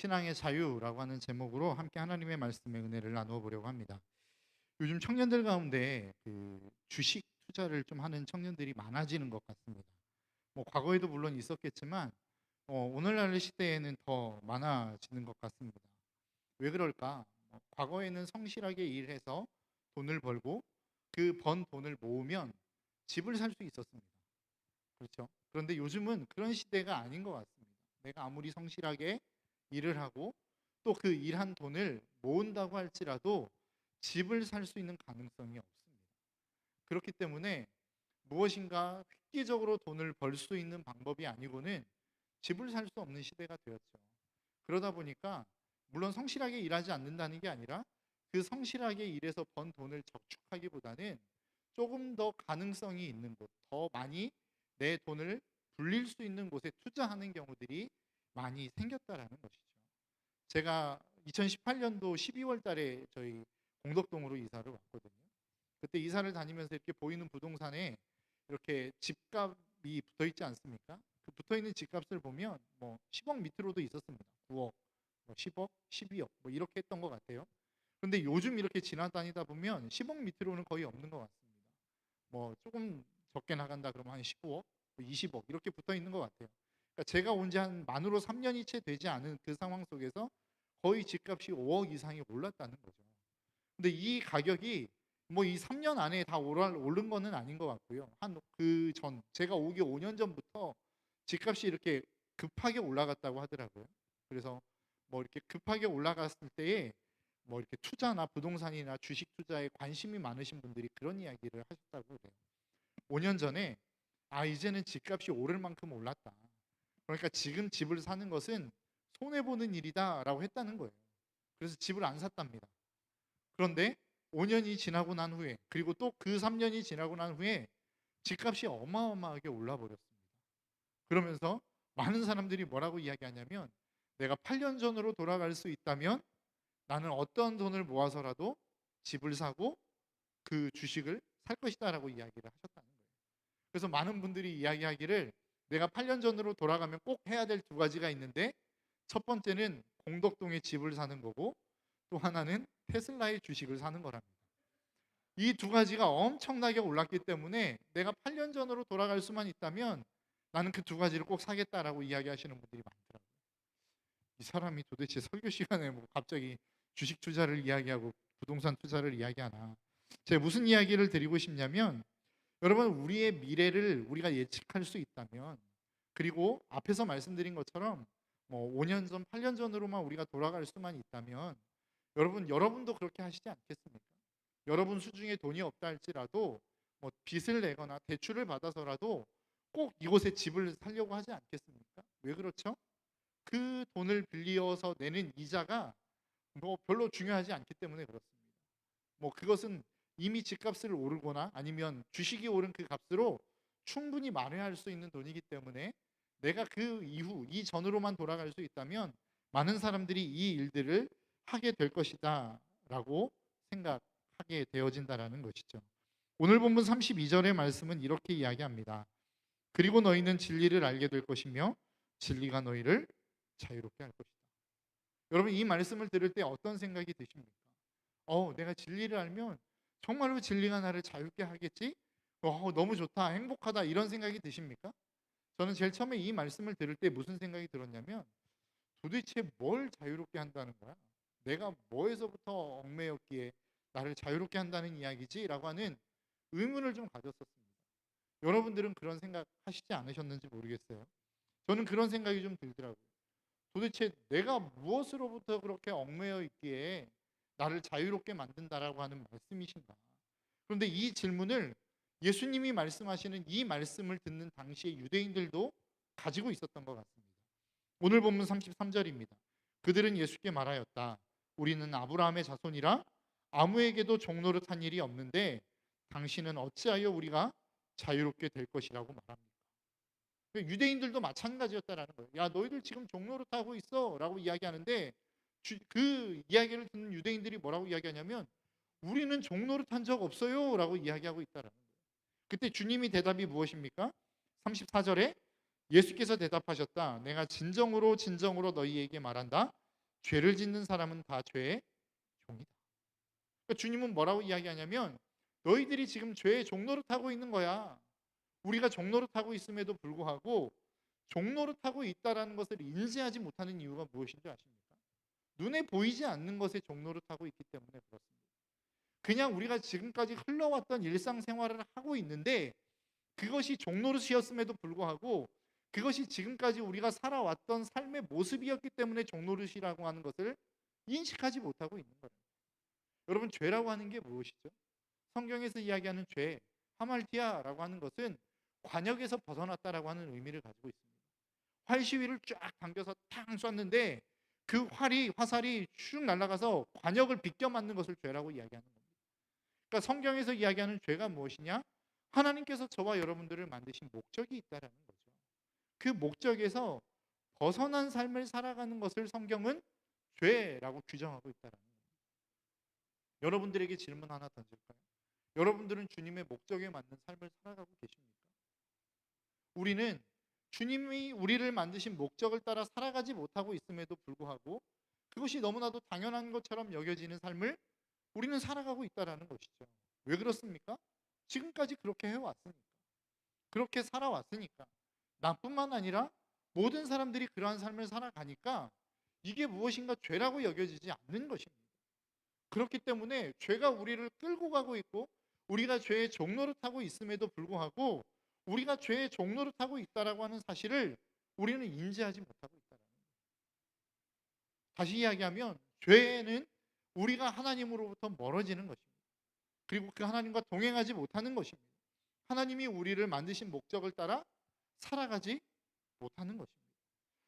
신앙의 자유라고 하는 제목으로 함께 하나님의 말씀의 은혜를 나누어 보려고 합니다. 요즘 청년들 가운데 주식 투자를 좀 하는 청년들이 많아지는 것 같습니다. 과거에도 물론 있었겠지만 오늘날 시대에는 더 많아지는 것 같습니다. 왜 그럴까? 과거에는 성실하게 일해서 돈을 벌고 그 번 돈을 모으면 집을 살 수 있었습니다. 그렇죠? 그런데 요즘은 그런 시대가 아닌 것 같습니다. 내가 아무리 성실하게 일을 하고 또 그 일한 돈을 모은다고 할지라도 집을 살 수 있는 가능성이 없습니다. 그렇기 때문에 무엇인가 획기적으로 돈을 벌 수 있는 방법이 아니고는 집을 살 수 없는 시대가 되었죠. 그러다 보니까 물론 성실하게 일하지 않는다는 게 아니라 그 성실하게 일해서 번 돈을 저축하기보다는 조금 더 가능성이 있는 곳, 더 많이 내 돈을 불릴 수 있는 곳에 투자하는 경우들이 많이 생겼다라는 것이죠. 제가 2018년도 12월 달에 저희 공덕동으로 이사를 왔거든요. 그때 이사를 다니면서 이렇게 보이는 부동산에 이렇게 집값이 붙어 있지 않습니까? 그 붙어 있는 집값을 보면 10억 밑으로도 있었습니다. 9억, 10억, 12억 이렇게 했던 것 같아요. 그런데 요즘 이렇게 지나다니다 보면 10억 밑으로는 거의 없는 것 같습니다. 조금 적게 나간다 그러면 한 15억, 20억 이렇게 붙어 있는 것 같아요. 그러니까 제가 온 지 한 만으로 3년이 채 되지 않은 그 상황 속에서 거의 집값이 5억 이상이 올랐다는 거죠. 근데 이 가격이 이 3년 안에 다 오른 거는 아닌 것 같고요. 한 그 전 제가 오기 5년 전부터 집값이 이렇게 급하게 올라갔다고 하더라고요. 그래서 이렇게 급하게 올라갔을 때에 이렇게 투자나 부동산이나 주식 투자에 관심이 많으신 분들이 그런 이야기를 하셨다고 그래요. 5년 전에 이제는 집값이 오를 만큼 올랐다. 그러니까 지금 집을 사는 것은 손해 보는 일이다라고 했다는 거예요. 그래서 집을 안 샀답니다. 그런데 5년이 지나고 난 후에 그리고 또 그 3년이 지나고 난 후에 집값이 어마어마하게 올라 버렸습니다. 그러면서 많은 사람들이 뭐라고 이야기하냐면 내가 8년 전으로 돌아갈 수 있다면 나는 어떤 돈을 모아서라도 집을 사고 그 주식을 살 것이다라고 이야기를 하셨다는 거예요. 그래서 많은 분들이 이야기하기를 내가 8년 전으로 돌아가면 꼭 해야 될 두 가지가 있는데 첫 번째는 공덕동에 집을 사는 거고 또 하나는 테슬라의 주식을 사는 거랍니다. 이 두 가지가 엄청나게 올랐기 때문에 내가 8년 전으로 돌아갈 수만 있다면 나는 그 두 가지를 꼭 사겠다라고 이야기하시는 분들이 많더라고요. 이 사람이 도대체 설교 시간에 갑자기 주식 투자를 이야기하고 부동산 투자를 이야기하나. 제가 무슨 이야기를 드리고 싶냐면 여러분 우리의 미래를 우리가 예측할 수 있다면 그리고 앞에서 말씀드린 것처럼 5년 전, 8년 전으로만 우리가 돌아갈 수만 있다면 여러분도 그렇게 하시지 않겠습니까? 여러분 수중에 돈이 없다 할지라도 빚을 내거나 대출을 받아서라도 꼭 이곳에 집을 살려고 하지 않겠습니까? 왜 그렇죠? 그 돈을 빌려서 내는 이자가 별로 중요하지 않기 때문에 그렇습니다. 그것은 이미 집값을 오르거나 아니면 주식이 오른 그 값으로 충분히 만회할 수 있는 돈이기 때문에 내가 그 이후 이전으로만 돌아갈 수 있다면 많은 사람들이 이 일들을 하게 될 것이다 라고 생각하게 되어진다라는 것이죠. 오늘 본문 32절의 말씀은 이렇게 이야기합니다. 그리고 너희는 진리를 알게 될 것이며 진리가 너희를 자유롭게 할 것이다. 여러분 이 말씀을 들을 때 어떤 생각이 드십니까? 내가 진리를 알면 정말로 진리가 나를 자유롭게 하겠지? 너무 좋다, 행복하다 이런 생각이 드십니까? 저는 제일 처음에 이 말씀을 들을 때 무슨 생각이 들었냐면 도대체 뭘 자유롭게 한다는 거야? 내가 뭐에서부터 얽매였기에 나를 자유롭게 한다는 이야기지? 라고 하는 의문을 좀 가졌었습니다. 여러분들은 그런 생각 하시지 않으셨는지 모르겠어요. 저는 그런 생각이 좀 들더라고요. 도대체 내가 무엇으로부터 그렇게 얽매여 있기에 나를 자유롭게 만든다라고 하는 말씀이신가? 그런데 이 질문을 예수님이 말씀하시는 이 말씀을 듣는 당시의 유대인들도 가지고 있었던 것 같습니다. 오늘 본문 33절입니다. 그들은 예수께 말하였다. 우리는 아브라함의 자손이라 아무에게도 종노릇한 일이 없는데 당신은 어찌하여 우리가 자유롭게 될 것이라고 말합니까? 유대인들도 마찬가지였다라는 거예요. 야, 너희들 지금 종노릇하고 있어 라고 이야기하는데 그 이야기를 듣는 유대인들이 뭐라고 이야기하냐면 우리는 종노릇한 적 없어요 라고 이야기하고 있다라는 거예요. 그때 주님이 대답이 무엇입니까? 34절에 예수께서 대답하셨다. 내가 진정으로 진정으로 너희에게 말한다. 죄를 짓는 사람은 다 죄의 종이다. 그러니까 주님은 뭐라고 이야기하냐면 너희들이 지금 죄의 종노릇하고 있는 거야. 우리가 종노릇하고 있음에도 불구하고 종노릇하고 있다라는 것을 인지하지 못하는 이유가 무엇인지 아십니까? 눈에 보이지 않는 것에 종노릇하고 있기 때문에 그렇습니다. 그냥 우리가 지금까지 흘러왔던 일상생활을 하고 있는데 그것이 종노릇이었음에도 불구하고 그것이 지금까지 우리가 살아왔던 삶의 모습이었기 때문에 종노릇이라고 하는 것을 인식하지 못하고 있는 거예요. 여러분, 죄라고 하는 게 무엇이죠? 성경에서 이야기하는 죄, 하말티아라고 하는 것은 관역에서 벗어났다라고 하는 의미를 가지고 있습니다. 활시위를 쫙 당겨서 탕 쐈는데 그 화살이 슉 날아가서 관역을 비껴 맞는 것을 죄라고 이야기하는 겁니다. 그러니까 성경에서 이야기하는 죄가 무엇이냐? 하나님께서 저와 여러분들을 만드신 목적이 있다라는 거죠. 그 목적에서 벗어난 삶을 살아가는 것을 성경은 죄라고 규정하고 있다라는 거예요. 여러분들에게 질문 하나 던질까요? 여러분들은 주님의 목적에 맞는 삶을 살아가고 계십니까? 우리는 주님이 우리를 만드신 목적을 따라 살아가지 못하고 있음에도 불구하고 그것이 너무나도 당연한 것처럼 여겨지는 삶을 우리는 살아가고 있다라는 것이죠. 왜 그렇습니까? 지금까지 그렇게 해왔으니까. 그렇게 살아왔으니까. 나뿐만 아니라 모든 사람들이 그러한 삶을 살아가니까 이게 무엇인가 죄라고 여겨지지 않는 것입니다. 그렇기 때문에 죄가 우리를 끌고 가고 있고 우리가 죄의 종노릇하고 있음에도 불구하고 우리가 죄의 종노릇하고 있다라고 하는 사실을 우리는 인지하지 못하고 있다는 거예요. 다시 이야기하면 죄는 우리가 하나님으로부터 멀어지는 것입니다. 그리고 그 하나님과 동행하지 못하는 것입니다. 하나님이 우리를 만드신 목적을 따라 살아가지 못하는 것입니다.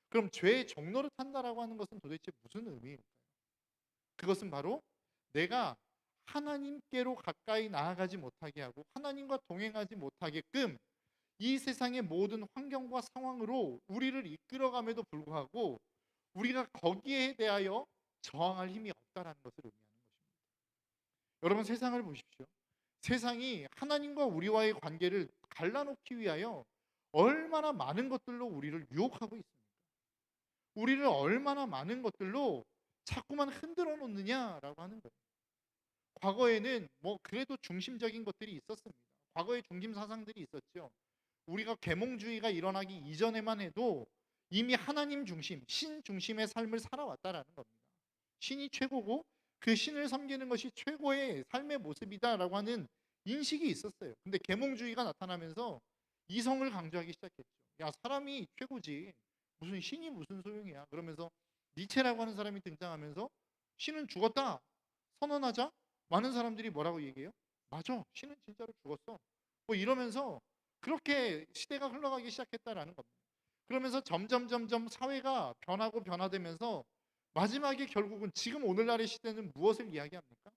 그럼 죄의 종노릇한다라고 하는 것은 도대체 무슨 의미일까요? 그것은 바로 내가 하나님께로 가까이 나아가지 못하게 하고 하나님과 동행하지 못하게끔 이 세상의 모든 환경과 상황으로 우리를 이끌어감에도 불구하고 우리가 거기에 대하여 저항할 힘이 없다라는 것을 의미하는 것입니다. 여러분, 세상을 보십시오. 세상이 하나님과 우리와의 관계를 갈라놓기 위하여 얼마나 많은 것들로 우리를 유혹하고 있습니까? 우리를 얼마나 많은 것들로 자꾸만 흔들어 놓느냐라고 하는 거예요. 과거에는 뭐 그래도 중심적인 것들이 있었습니다. 과거에 중심 사상들이 있었죠. 우리가 계몽주의가 일어나기 이전에만 해도 이미 하나님 중심, 신 중심의 삶을 살아왔다라는 겁니다. 신이 최고고 그 신을 섬기는 것이 최고의 삶의 모습이다라고 하는 인식이 있었어요. 근데 계몽주의가 나타나면서 이성을 강조하기 시작했죠. 야, 사람이 최고지. 무슨 신이 무슨 소용이야. 그러면서 니체라고 하는 사람이 등장하면서 신은 죽었다 선언하자 많은 사람들이 뭐라고 얘기해요? 맞아, 신은 진짜로 죽었어. 뭐 이러면서 그렇게 시대가 흘러가기 시작했다라는 겁니다. 그러면서 점점 사회가 변하고 변화되면서 마지막에 결국은 지금 오늘날의 시대는 무엇을 이야기합니까?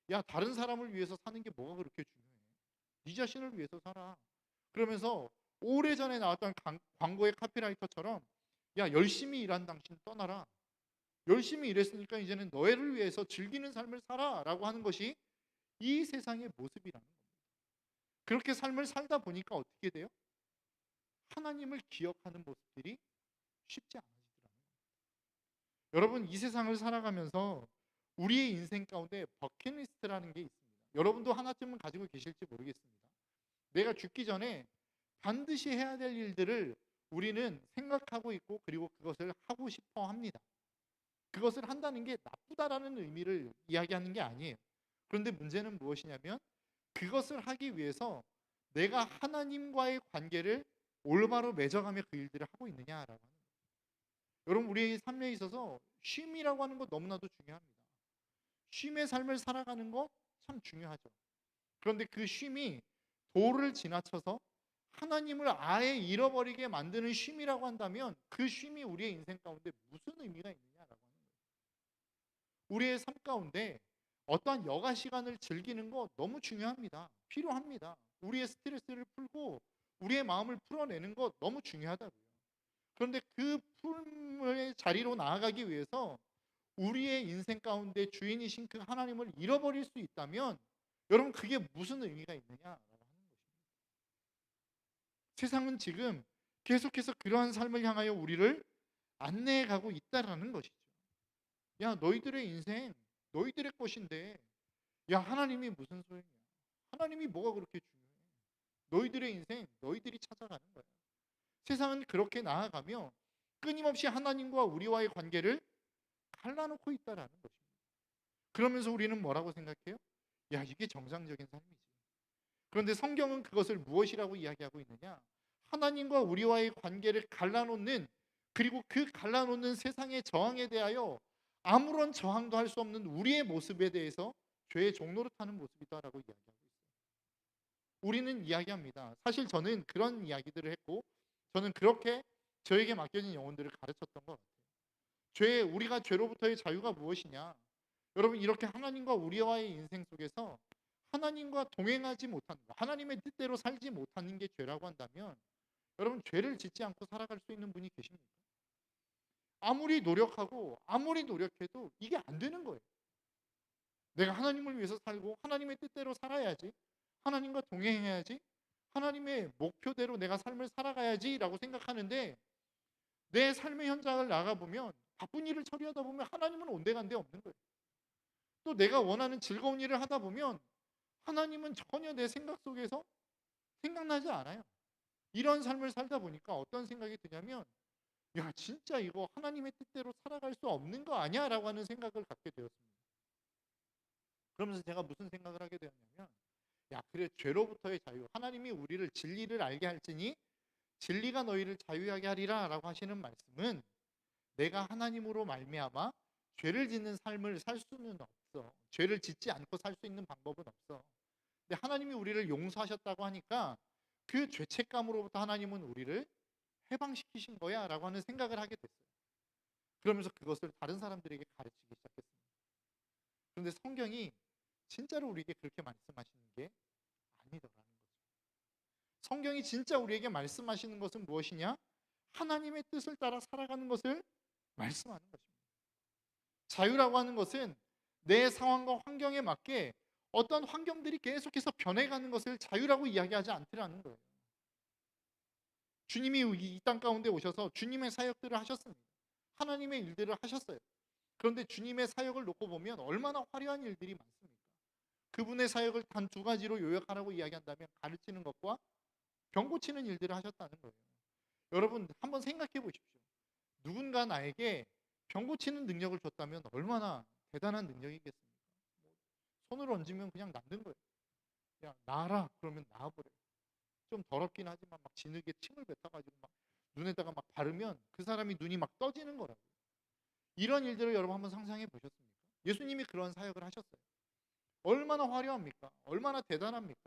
야, 다른 사람을 위해서 사는 게 뭐가 그렇게 중요해? 네 자신을 위해서 살아. 그러면서 오래전에 나왔던 광고의 카피라이터처럼 야, 열심히 일한 당신 떠나라. 열심히 일했으니까 이제는 너를 위해서 즐기는 삶을 살아 라고 하는 것이 이 세상의 모습이라는 겁니다. 그렇게 삶을 살다 보니까 어떻게 돼요? 하나님을 기억하는 모습들이 쉽지 않아지더라고요. 여러분, 이 세상을 살아가면서 우리의 인생 가운데 버킷리스트라는 게 있습니다. 여러분도 하나쯤은 가지고 계실지 모르겠습니다. 내가 죽기 전에 반드시 해야 될 일들을 우리는 생각하고 있고 그리고 그것을 하고 싶어 합니다. 그것을 한다는 게 나쁘다라는 의미를 이야기하는 게 아니에요. 그런데 문제는 무엇이냐면 그것을 하기 위해서 내가 하나님과의 관계를 올바로 맺어가며 그 일들을 하고 있느냐라고 하는 거예요. 여러분, 우리의 삶에 있어서 쉼이라고 하는 것 너무나도 중요합니다. 쉼의 삶을 살아가는 거 참 중요하죠. 그런데 그 쉼이 도를 지나쳐서 하나님을 아예 잃어버리게 만드는 쉼이라고 한다면 그 쉼이 우리의 인생 가운데 무슨 의미가 있느냐라고 하는 거예요. 우리의 삶 가운데 어떠한 여가 시간을 즐기는 거 너무 중요합니다. 필요합니다. 우리의 스트레스를 풀고 우리의 마음을 풀어내는 거 너무 중요하다고요. 그런데 그 품의 자리로 나아가기 위해서 우리의 인생 가운데 주인이신 그 하나님을 잃어버릴 수 있다면 여러분, 그게 무슨 의미가 있느냐라고 하는 것입니다. 세상은 지금 계속해서 그러한 삶을 향하여 우리를 안내해 가고 있다라는 것이죠. 야, 너희들의 인생 너희들의 것인데, 야, 하나님이 무슨 소용이야? 하나님이 뭐가 그렇게 중요해? 너희들의 인생 너희들이 찾아가는 거야. 세상은 그렇게 나아가며 끊임없이 하나님과 우리와의 관계를 갈라놓고 있다라는 것입니다. 그러면서 우리는 뭐라고 생각해요? 야, 이게 정상적인 삶이지. 그런데 성경은 그것을 무엇이라고 이야기하고 있느냐? 하나님과 우리와의 관계를 갈라놓는, 그리고 그 갈라놓는 세상의 저항에 대하여 아무런 저항도 할 수 없는 우리의 모습에 대해서 죄의 종로를 타는 모습이다라고 이야기하고 있어요. 우리는 이야기합니다. 사실 저는 그런 이야기들을 했고, 저는 그렇게 저에게 맡겨진 영혼들을 가르쳤던 것 같아요. 우리가 죄로부터의 자유가 무엇이냐? 여러분, 이렇게 하나님과 우리와의 인생 속에서 하나님과 동행하지 못하는 것, 하나님의 뜻대로 살지 못하는 게 죄라고 한다면, 여러분, 죄를 짓지 않고 살아갈 수 있는 분이 계십니까? 아무리 노력하고 아무리 노력해도 이게 안 되는 거예요. 내가 하나님을 위해서 살고 하나님의 뜻대로 살아야지, 하나님과 동행해야지, 하나님의 목표대로 내가 삶을 살아가야지 라고 생각하는데, 내 삶의 현장을 나가보면, 바쁜 일을 처리하다 보면 하나님은 온데간데 없는 거예요. 또 내가 원하는 즐거운 일을 하다 보면 하나님은 전혀 내 생각 속에서 생각나지 않아요. 이런 삶을 살다 보니까 어떤 생각이 드냐면, 야, 진짜 이거 하나님의 뜻대로 살아갈 수 없는 거 아니야? 라고 하는 생각을 갖게 되었습니다. 그러면서 제가 무슨 생각을 하게 되었냐면, 야, 그래, 죄로부터의 자유, 하나님이 우리를 진리를 알게 할지니 진리가 너희를 자유하게 하리라 라고 하시는 말씀은, 내가 하나님으로 말미암아 죄를 짓는 삶을 살 수는 없어. 죄를 짓지 않고 살 수 있는 방법은 없어. 근데 하나님이 우리를 용서하셨다고 하니까 그 죄책감으로부터 하나님은 우리를 해방시키신 거야 라고 하는 생각을 하게 됐어요. 그러면서 그것을 다른 사람들에게 가르치기 시작했습니다. 그런데 성경이 진짜로 우리에게 그렇게 말씀하시는 게 아니더라는 거죠. 성경이 진짜 우리에게 말씀하시는 것은 무엇이냐? 하나님의 뜻을 따라 살아가는 것을 말씀하는 것입니다. 자유라고 하는 것은 내 상황과 환경에 맞게 어떤 환경들이 계속해서 변해가는 것을 자유라고 이야기하지 않더라는 거예요. 주님이 이 땅 가운데 오셔서 주님의 사역들을 하셨습니다. 하나님의 일들을 하셨어요. 그런데 주님의 사역을 놓고 보면 얼마나 화려한 일들이 많습니까? 그분의 사역을 단 두 가지로 요약하라고 이야기한다면, 가르치는 것과 병 고치는 일들을 하셨다는 거예요. 여러분, 한번 생각해 보십시오. 누군가 나에게 병 고치는 능력을 줬다면 얼마나 대단한 능력이겠습니까? 손을 얹으면 그냥 낫는 거예요. 그냥 나아라 그러면 나아버려요. 좀 더럽긴 하지만 막 진흙에 침을 뱉어가지고 막 눈에다가 막 바르면 그 사람이 눈이 막 떠지는 거라고요. 이런 일들을 여러분 한번 상상해 보셨습니까? 예수님이 그런 사역을 하셨어요. 얼마나 화려합니까? 얼마나 대단합니까?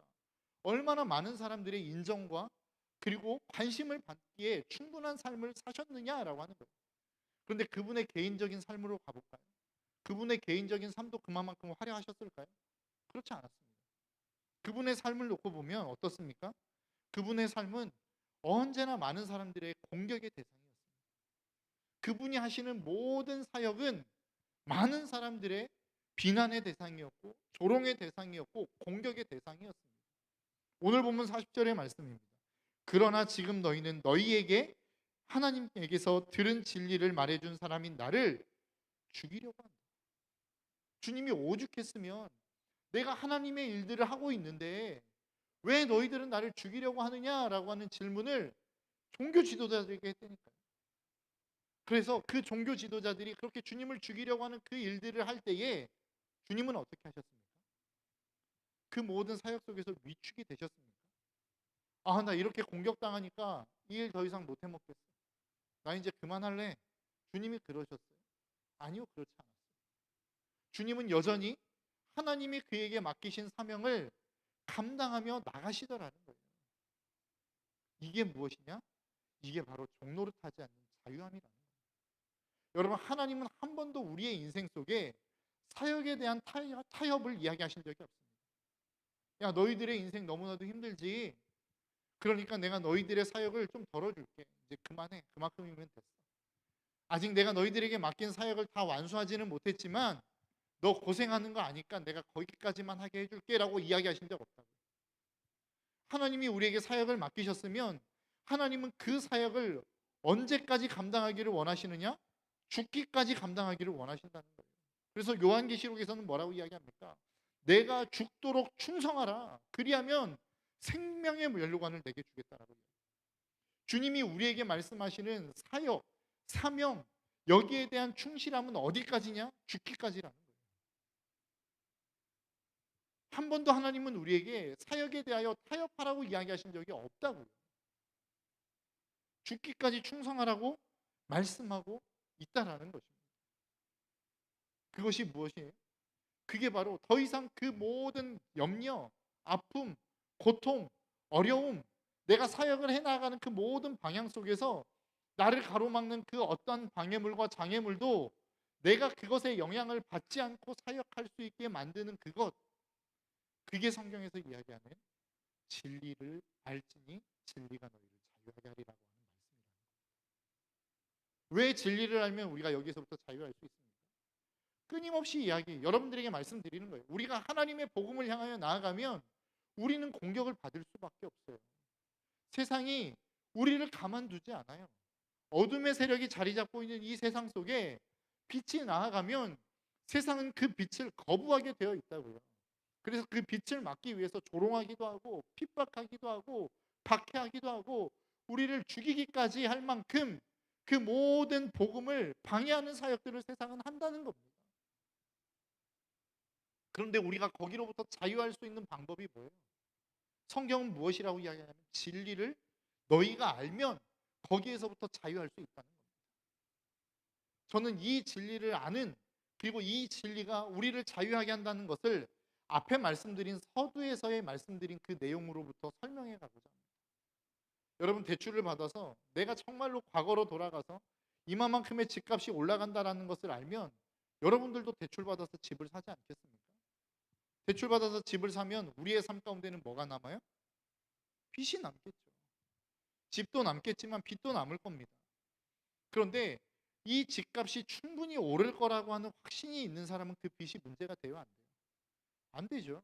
얼마나 많은 사람들의 인정과 그리고 관심을 받기에 충분한 삶을 사셨느냐라고 하는 거예요. 그런데 그분의 개인적인 삶으로 가볼까요? 그분의 개인적인 삶도 그만큼 화려하셨을까요? 그렇지 않았습니다. 그분의 삶을 놓고 보면 어떻습니까? 그분의 삶은 언제나 많은 사람들의 공격의 대상이었습니다. 그분이 하시는 모든 사역은 많은 사람들의 비난의 대상이었고, 조롱의 대상이었고, 공격의 대상이었습니다. 오늘 본문 40절의 말씀입니다. 그러나 지금 너희는 너희에게 하나님에게서 들은 진리를 말해준 사람인 나를 죽이려고 한다. 주님이 오죽했으면 내가 하나님의 일들을 하고 있는데 왜 너희들은 나를 죽이려고 하느냐라고 하는 질문을 종교 지도자들에게 했다니까요. 그래서 그 종교 지도자들이 그렇게 주님을 죽이려고 하는 그 일들을 할 때에 주님은 어떻게 하셨습니까? 그 모든 사역 속에서 위축이 되셨습니까? 아, 나 이렇게 공격당하니까 이 일 더 이상 못 해먹겠어. 나 이제 그만할래. 주님이 그러셨어요? 아니요, 그렇지 않았어요. 주님은 여전히 하나님이 그에게 맡기신 사명을 감당하며 나가시더라는 거예요. 이게 무엇이냐? 이게 바로 종노릇하지 않는 자유함이라는 거예요. 여러분, 하나님은 한 번도 우리의 인생 속에 사역에 대한 타협을 이야기하신 적이 없습니다. 야, 너희들의 인생 너무나도 힘들지. 그러니까 내가 너희들의 사역을 좀 덜어줄게. 이제 그만해. 그만큼이면 됐어. 아직 내가 너희들에게 맡긴 사역을 다 완수하지는 못했지만 너 고생하는 거 아니까 내가 거기까지만 하게 해줄게 라고 이야기하신 적 없다고요. 하나님이 우리에게 사역을 맡기셨으면 하나님은 그 사역을 언제까지 감당하기를 원하시느냐? 죽기까지 감당하기를 원하신다는 거예요. 그래서 요한계시록에서는 뭐라고 이야기합니까? 내가 죽도록 충성하라. 그리하면 생명의 면류관을 내게 주겠다라고. 주님이 우리에게 말씀하시는 사역, 사명, 여기에 대한 충실함은 어디까지냐? 죽기까지라는 거예요. 한 번도 하나님은 우리에게 사역에 대하여 타협하라고 이야기하신 적이 없다고요. 죽기까지 충성하라고 말씀하고 있다라는 것입니다. 그것이 무엇이에요? 그게 바로 더 이상 그 모든 염려, 아픔, 고통, 어려움, 내가 사역을 해나가는 그 모든 방향 속에서 나를 가로막는 그 어떤 방해물과 장애물도 내가 그것에 영향을 받지 않고 사역할 수 있게 만드는 그것, 그게 성경에서 이야기하는 진리를 알지니 진리가 너희를 자유하게 하리라고 하는 말씀이라는 거예요. 왜 진리를 알면 우리가 여기서부터 자유할 수 있습니까? 끊임없이 여러분들에게 말씀드리는 거예요. 우리가 하나님의 복음을 향하여 나아가면 우리는 공격을 받을 수밖에 없어요. 세상이 우리를 가만두지 않아요. 어둠의 세력이 자리 잡고 있는 이 세상 속에 빛이 나아가면 세상은 그 빛을 거부하게 되어 있다고요. 그래서 그 빛을 막기 위해서 조롱하기도 하고 핍박하기도 하고 박해하기도 하고 우리를 죽이기까지 할 만큼 그 모든 복음을 방해하는 사역들을 세상은 한다는 겁니다. 그런데 우리가 거기로부터 자유할 수 있는 방법이 뭐예요? 성경은 무엇이라고 이야기하냐면 진리를 너희가 알면 거기에서부터 자유할 수 있다는 겁니다. 저는 이 진리를 아는, 그리고 이 진리가 우리를 자유하게 한다는 것을 앞에 말씀드린 서두에서의 말씀드린 그 내용으로부터 설명해 가고자 합니다. 여러분, 대출을 받아서 내가 정말로 과거로 돌아가서 이만큼의 집값이 올라간다라는 것을 알면 여러분들도 대출 받아서 집을 사지 않겠습니까? 대출 받아서 집을 사면 우리의 삶 가운데는 뭐가 남아요? 빚이 남겠죠. 집도 남겠지만 빚도 남을 겁니다. 그런데 이 집값이 충분히 오를 거라고 하는 확신이 있는 사람은 그 빚이 문제가 돼요, 안 돼요? 안 되죠.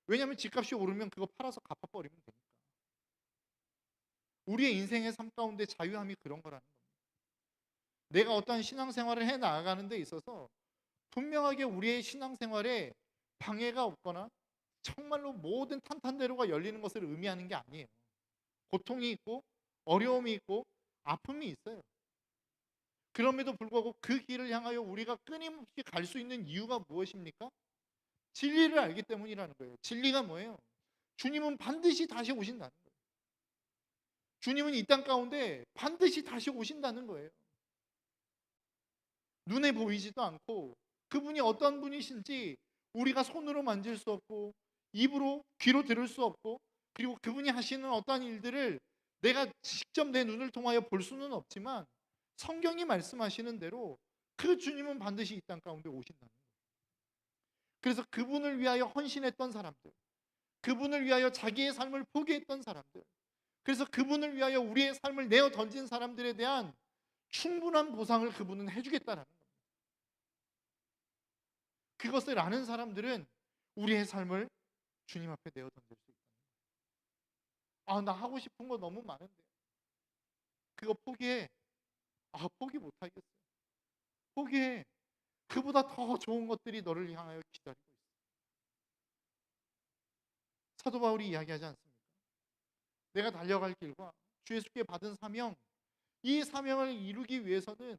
왜냐하면 집값이 오르면 그거 팔아서 갚아버리면 되니까. 우리의 인생의 삶 가운데 자유함이 그런 거라는 겁니다. 내가 어떠한 신앙생활을 해 나가는 데 있어서 분명하게 우리의 신앙생활에 방해가 없거나 정말로 모든 탄탄대로가 열리는 것을 의미하는 게 아니에요. 고통이 있고 어려움이 있고 아픔이 있어요. 그럼에도 불구하고 그 길을 향하여 우리가 끊임없이 갈 수 있는 이유가 무엇입니까? 진리를 알기 때문이라는 거예요. 진리가 뭐예요? 주님은 반드시 다시 오신다는 거예요. 주님은 이 땅 가운데 반드시 다시 오신다는 거예요. 눈에 보이지도 않고 그분이 어떤 분이신지 우리가 손으로 만질 수 없고 입으로 귀로 들을 수 없고, 그리고 그분이 하시는 어떠한 일들을 내가 직접 내 눈을 통하여 볼 수는 없지만 성경이 말씀하시는 대로 그 주님은 반드시 이 땅 가운데 오신다는 거예요. 그래서 그분을 위하여 헌신했던 사람들, 그분을 위하여 자기의 삶을 포기했던 사람들, 그래서 그분을 위하여 우리의 삶을 내어 던진 사람들에 대한 충분한 보상을 그분은 해주겠다라는 겁니다. 그것을 아는 사람들은 우리의 삶을 주님 앞에 내어 던질 수 있다는 거예요. 나 하고 싶은 거 너무 많은데 그거 포기해. 포기 못하겠어요. 포기해. 그보다 더 좋은 것들이 너를 향하여 기다리고 있어. 사도 바울이 이야기하지 않습니까? 내가 달려갈 길과 주 예수께 받은 사명, 이 사명을 이루기 위해서는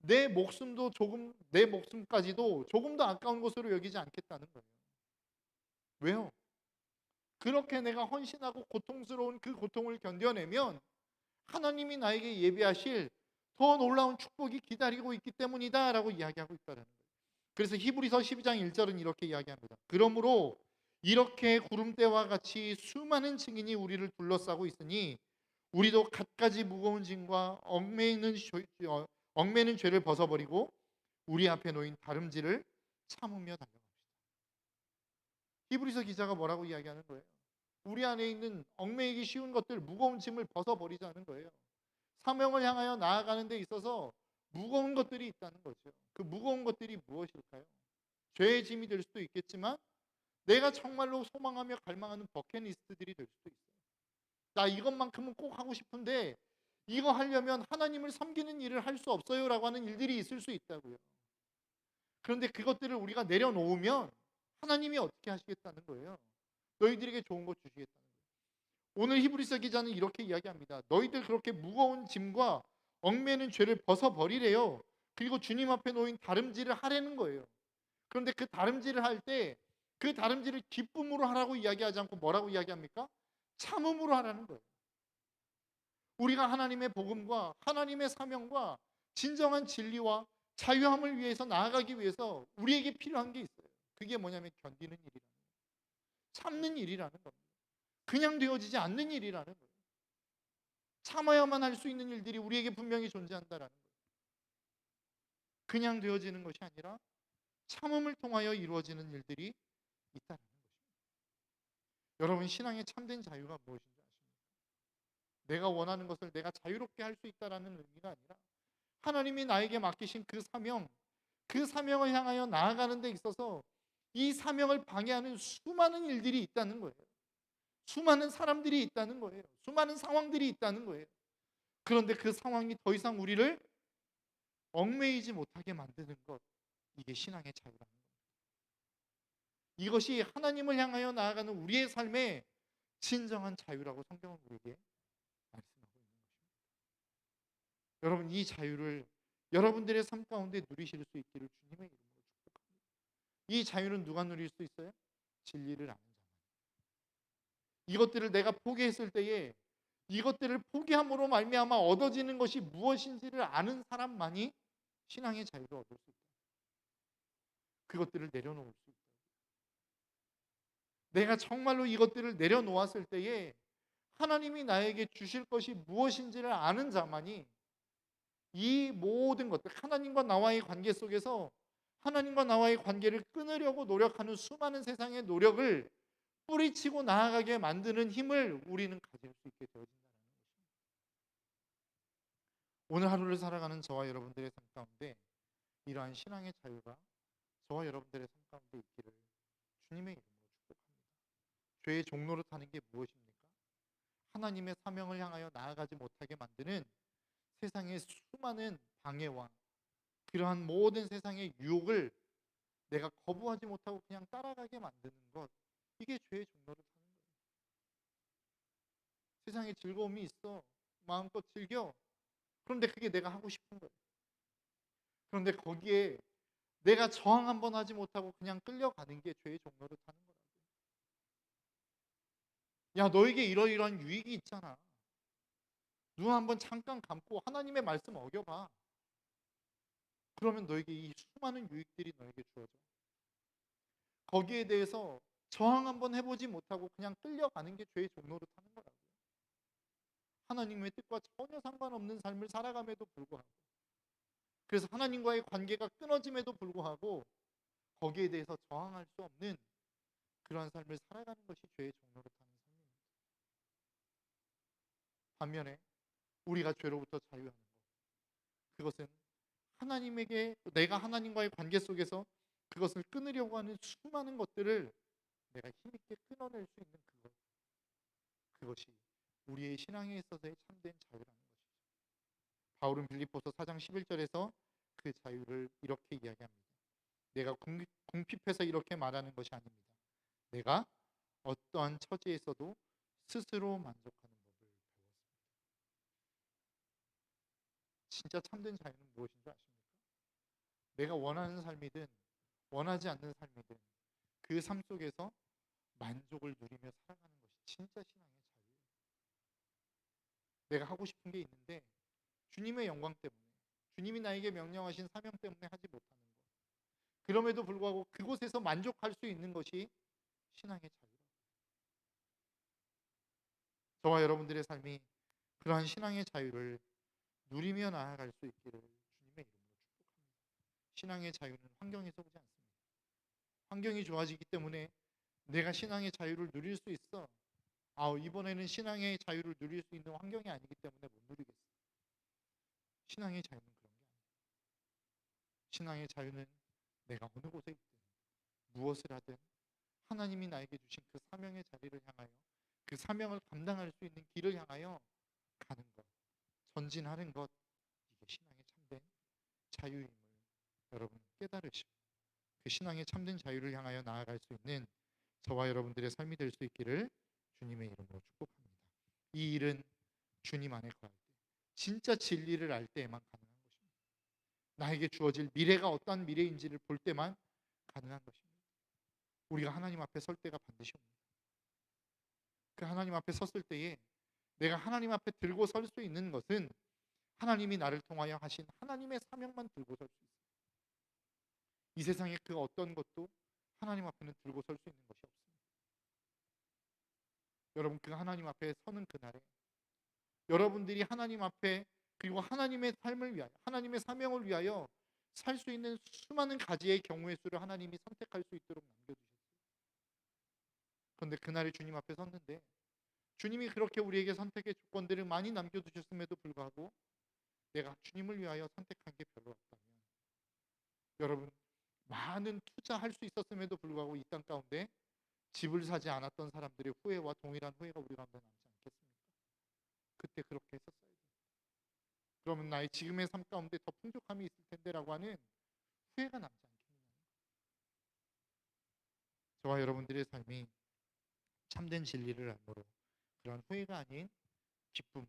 내 목숨까지도 조금 더 아까운 것으로 여기지 않겠다는 거예요. 왜요? 그렇게 내가 헌신하고 고통스러운 그 고통을 견뎌내면 하나님이 나에게 예비하실 더 놀라운 축복이 기다리고 있기 때문이다 라고 이야기하고 있다는 거예요. 그래서 히브리서 12장 1절은 이렇게 이야기합니다. 그러므로 이렇게 구름대와 같이 수많은 증인이 우리를 둘러싸고 있으니 우리도 갖가지 무거운 짐과 얽매이는 죄를 벗어버리고 우리 앞에 놓인 다름질을 참으며 달려갑시다. 히브리서 기자가 뭐라고 이야기하는 거예요? 우리 안에 있는 얽매이기 쉬운 것들, 무거운 짐을 벗어버리자는 거예요. 사명을 향하여 나아가는 데 있어서 무거운 것들이 있다는 거죠. 그 무거운 것들이 무엇일까요? 죄의 짐이 될 수도 있겠지만 내가 정말로 소망하며 갈망하는 버킷리스트들이 될 수도 있어요. 나 이것만큼은 꼭 하고 싶은데 이거 하려면 하나님을 섬기는 일을 할 수 없어요라고 하는 일들이 있을 수 있다고요. 그런데 그것들을 우리가 내려놓으면 하나님이 어떻게 하시겠다는 거예요? 너희들에게 좋은 거 주시겠다는 거예요. 오늘 히브리서 기자는 이렇게 이야기합니다. 너희들 그렇게 무거운 짐과 얽매는 죄를 벗어버리래요. 그리고 주님 앞에 놓인 다름질을 하라는 거예요. 그런데 그 다름질을 할 때 그 다름질을 기쁨으로 하라고 이야기하지 않고 뭐라고 이야기합니까? 참음으로 하라는 거예요. 우리가 하나님의 복음과 하나님의 사명과 진정한 진리와 자유함을 위해서 나아가기 위해서 우리에게 필요한 게 있어요. 그게 뭐냐면 견디는 일이라는 거예요. 참는 일이라는 겁니다. 그냥 되어지지 않는 일이라는 거예요. 참아야만 할 수 있는 일들이 우리에게 분명히 존재한다라는 거예요. 그냥 되어지는 것이 아니라 참음을 통하여 이루어지는 일들이 있다는 것입니다. 여러분, 신앙의 참된 자유가 무엇인지 아십니까? 내가 원하는 것을 내가 자유롭게 할 수 있다라는 의미가 아니라 하나님이 나에게 맡기신 그 사명, 그 사명을 향하여 나아가는 데 있어서 이 사명을 방해하는 수많은 일들이 있다는 거예요. 수많은 사람들이 있다는 거예요. 수많은 상황들이 있다는 거예요. 그런데 그 상황이 더 이상 우리를 얽매이지 못하게 만드는 것, 이게 신앙의 자유라는 겁니다. 이것이 하나님을 향하여 나아가는 우리의 삶의 진정한 자유라고 성경은 우리에게 말씀하고 있는 것입니다. 여러분, 이 자유를 여러분들의 삶 가운데 누리실 수 있기를 주님의 이름으로 축복합니다. 이 자유는 누가 누릴 수 있어요? 진리를 아는 자만. 이것들을 내가 포기했을 때에 이것들을 포기함으로 말미암아 얻어지는 것이 무엇인지를 아는 사람만이 신앙의 자유를 얻을 수 있다. 그것들을 내려놓을 수 있다. 내가 정말로 이것들을 내려놓았을 때에 하나님이 나에게 주실 것이 무엇인지를 아는 자만이 이 모든 것들, 하나님과 나와의 관계 속에서 하나님과 나와의 관계를 끊으려고 노력하는 수많은 세상의 노력을 뿌리치고 나아가게 만드는 힘을 우리는 가질 수 있게 되어진다는 것입니다. 오늘 하루를 살아가는 저와 여러분들의 삶 가운데 이러한 신앙의 자유가 저와 여러분들의 삶 가운데 있기를 주님의 이름으로 축복합니다. 죄의 종로를 타는 게 무엇입니까? 하나님의 사명을 향하여 나아가지 못하게 만드는 세상의 수많은 방해와 그러한 모든 세상의 유혹을 내가 거부하지 못하고 그냥 따라가게 만드는 것, 이게 죄의 종로를 타는 거예요. 세상에 즐거움이 있어, 마음껏 즐겨. 그런데 그게 내가 하고 싶은 거예요. 그런데 거기에 내가 저항 한번 하지 못하고 그냥 끌려가는 게 죄의 종로를 타는 거라고요. 야, 너에게 이러이러한 유익이 있잖아. 눈 한번 잠깐 감고 하나님의 말씀 어겨봐. 그러면 너에게 이 수많은 유익들이 너에게 주어져. 거기에 대해서 저항 한번 해보지 못하고 그냥 끌려가는 게 죄의 종로를 타는 거라고요. 하나님의 뜻과 전혀 상관없는 삶을 살아감에도 불구하고, 그래서 하나님과의 관계가 끊어짐에도 불구하고 거기에 대해서 저항할 수 없는 그러한 삶을 살아가는 것이 죄의 종로를 타는 삶입니다. 반면에 우리가 죄로부터 자유하는 것, 그것은 하나님에게, 내가 하나님과의 관계 속에서 그것을 끊으려고 하는 수많은 것들을 내가 힘있게 끊어낼 수 있는 그것이 우리의 신앙에 있어서의 참된 자유라는 것이죠. 바울은 빌립보서 4장 11절에서 그 자유를 이렇게 이야기합니다. 내가 궁핍해서 이렇게 말하는 것이 아닙니다. 내가 어떠한 처지에서도 스스로 만족하는 법을 배웠습니다. 진짜 참된 자유는 무엇인 줄 아십니까? 내가 원하는 삶이든 원하지 않는 삶이든 그 삶 속에서 만족을 누리며 살아가는 것이 진짜 신앙의 자유예요. 내가 하고 싶은 게 있는데 주님의 영광 때문에, 주님이 나에게 명령하신 사명 때문에 하지 못하는 것, 그럼에도 불구하고 그곳에서 만족할 수 있는 것이 신앙의 자유라고. 저와 여러분들의 삶이 그러한 신앙의 자유를 누리며 나아갈 수 있기를 주님의 이름으로 축복합니다. 신앙의 자유는 환경에서 오지 않습니다. 환경이 좋아지기 때문에 내가 신앙의 자유를 누릴 수 있어. 이번에는 신앙의 자유를 누릴 수 있는 환경이 아니기 때문에 못 누리겠어. 신앙의 자유는 그런 게 아니에요. 신앙의 자유는 내가 어느 곳에 있든 무엇을 하든 하나님이 나에게 주신 그 사명의 자리를 향하여, 그 사명을 감당할 수 있는 길을 향하여 가는 것, 전진하는 것, 이게 신앙의 참된 자유임을 여러분 깨달으시고 그 신앙의 참된 자유를 향하여 나아갈 수 있는 저와 여러분들의 삶이 될 수 있기를 주님의 이름으로 축복합니다. 이 일은 주님 안에 거할 때, 진짜 진리를 알 때에만 가능한 것입니다. 나에게 주어질 미래가 어떠한 미래인지를 볼 때만 가능한 것입니다. 우리가 하나님 앞에 설 때가 반드시 옵니다. 그 하나님 앞에 섰을 때에 내가 하나님 앞에 들고 설 수 있는 것은 하나님이 나를 통하여 하신 하나님의 사명만 들고 설 수 있어요. 이 세상의 그 어떤 것도 하나님 앞에는 들고 설 수 있는 것이 없습니다. 여러분, 그 하나님 앞에 서는 그날에 여러분들이 하나님 앞에 그리고 하나님의 삶을 위하여 하나님의 사명을 위하여 살 수 있는 수많은 가지의 경우의 수를 하나님이 선택할 수 있도록 남겨두셨어요. 그런데 그날에 주님 앞에 섰는데 주님이 그렇게 우리에게 선택의 조건들을 많이 남겨두셨음에도 불구하고 내가 주님을 위하여 선택한 게 별로 없다면, 여러분, 많은 투자할 수 있었음에도 불구하고 이 땅 가운데 집을 사지 않았던 사람들의 후회와 동일한 후회가 우리 가운데 남지 않겠습니까? 그때 그렇게 했었어야 돼. 그러면 나의 지금의 삶 가운데 더 풍족함이 있을 텐데라고 하는 후회가 남지 않겠느냐. 저와 여러분들의 삶이 참된 진리를 알므로 그런 후회가 아닌 기쁨과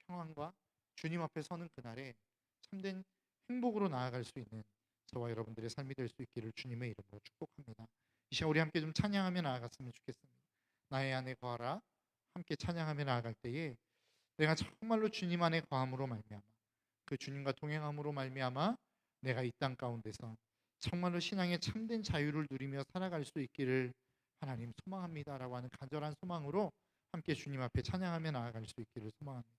평안과 주님 앞에 서는 그날에 참된 행복으로 나아갈 수 있는 저와 여러분들의 삶이 될 수 있기를 주님의 이름으로 축복합니다. 이 시간 우리 함께 좀 찬양하며 나아갔으면 좋겠습니다. 나의 안에 거하라 함께 찬양하며 나아갈 때에 내가 정말로 주님 안에 거함으로 말미암아 그 주님과 동행함으로 말미암아 내가 이 땅 가운데서 정말로 신앙의 참된 자유를 누리며 살아갈 수 있기를 하나님 소망합니다라고 하는 간절한 소망으로 함께 주님 앞에 찬양하며 나아갈 수 있기를 소망합니다.